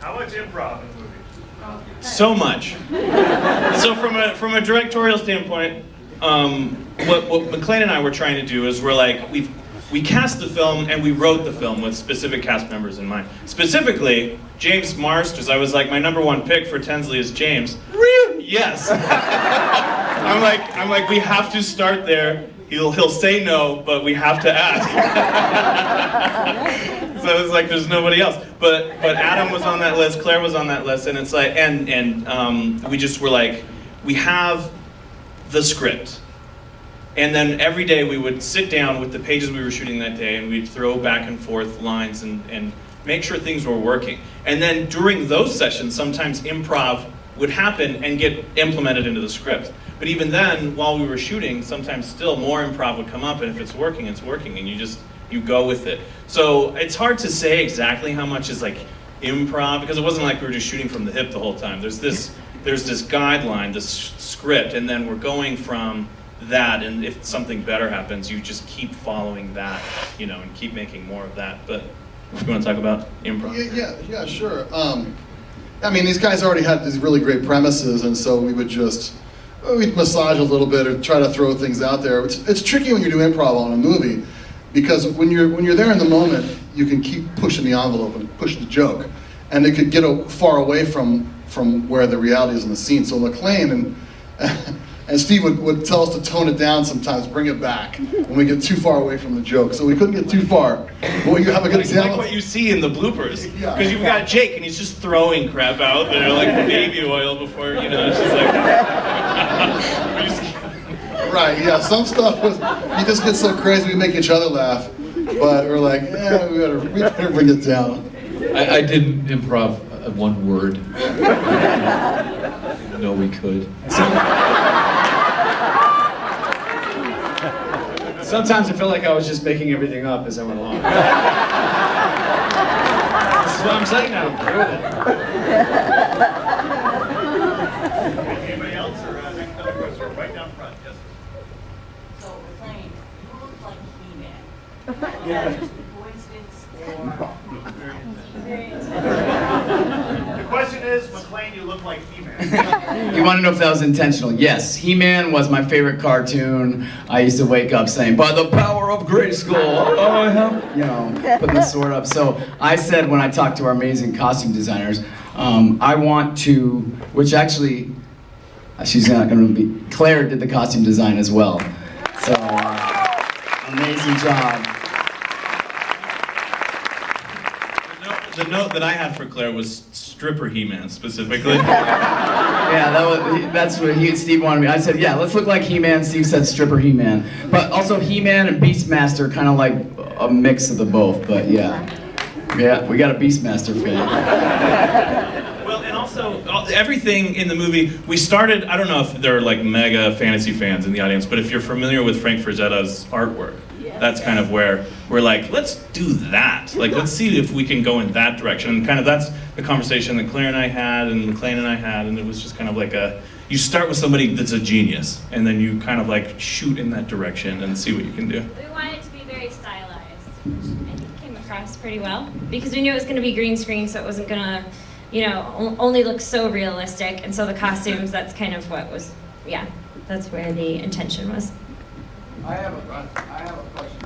How much improv in the movie? So much. So from a directorial standpoint, what McLean and I were trying to do is we cast the film and we wrote the film with specific cast members in mind. Specifically, James Marsters. I was like, my number one pick for Tensley is James. Really? Yes. I'm like, we have to start there. He'll say no, but we have to ask. So it's like there's nobody else. But Adam was on that list, Claire was on that list, and it's like we just were like, we have the script. And then every day we would sit down with the pages we were shooting that day and we'd throw back and forth lines and make sure things were working. And then during those sessions, sometimes improv would happen and get implemented into the script. But even then, while we were shooting, sometimes still more improv would come up, and if it's working, and you go with it. So it's hard to say exactly how much is like improv, because it wasn't like we were just shooting from the hip the whole time. There's this guideline, this script, and then we're going from that, and if something better happens, you just keep following that, and keep making more of that. But you want to talk about improv? Yeah, sure. I mean, these guys already had these really great premises, and so we'd massage a little bit or try to throw things out there. It's tricky when you do improv on a movie, because when you're there in the moment, you can keep pushing the envelope and push the joke, and it could get far away from where the reality is in the scene. So McLean and Steve would tell us to tone it down sometimes, bring it back when we get too far away from the joke. So we couldn't get too far. Well, you have a good example. Like what you see in the bloopers. Yeah. Because you've got Jake and he's just throwing crap out there like baby oil before, it's just like... Right, yeah, some stuff you just get so crazy we make each other laugh. But we're like, we better bring it down. I didn't improv one word. No, we could. Sometimes I felt like I was just making everything up as I went along. This is what I'm saying now. Anybody else, or next up, or right down front? Yes. So McLean, you look like He Man. Yeah. Just a coincidence or? The question is, McLean, you look like He Man. You want to know if that was intentional? Yes. He Man was my favorite cartoon. I used to wake up saying, "By the power of Grayskull, I have," putting the sword up. So I said when I talked to our amazing costume designers, I want to, which actually, she's not going to be, Claire did the costume design as well. So, amazing job. The note that I had for Claire was stripper He Man specifically. Yeah, that's what Steve wanted me. I said, yeah, let's look like He Man. Steve said stripper He Man. But also He Man and Beastmaster, kind of like a mix of the both. But yeah, we got a Beastmaster fan. Well, and also everything in the movie, we started, I don't know if there are like mega fantasy fans in the audience, but if you're familiar with Frank Frazetta's artwork, that's kind of where we're like, let's do that. Like, let's see if we can go in that direction. And kind of that's the conversation that Claire and I had and McLean and I had, and it was just kind of like you start with somebody that's a genius, and then you kind of like shoot in that direction and see what you can do. We wanted it to be very stylized, which I think came across pretty well, because we knew it was going to be green screen, so it wasn't going to, only look so realistic. And so the costumes, that's kind of what was, that's where the intention was. I have a question.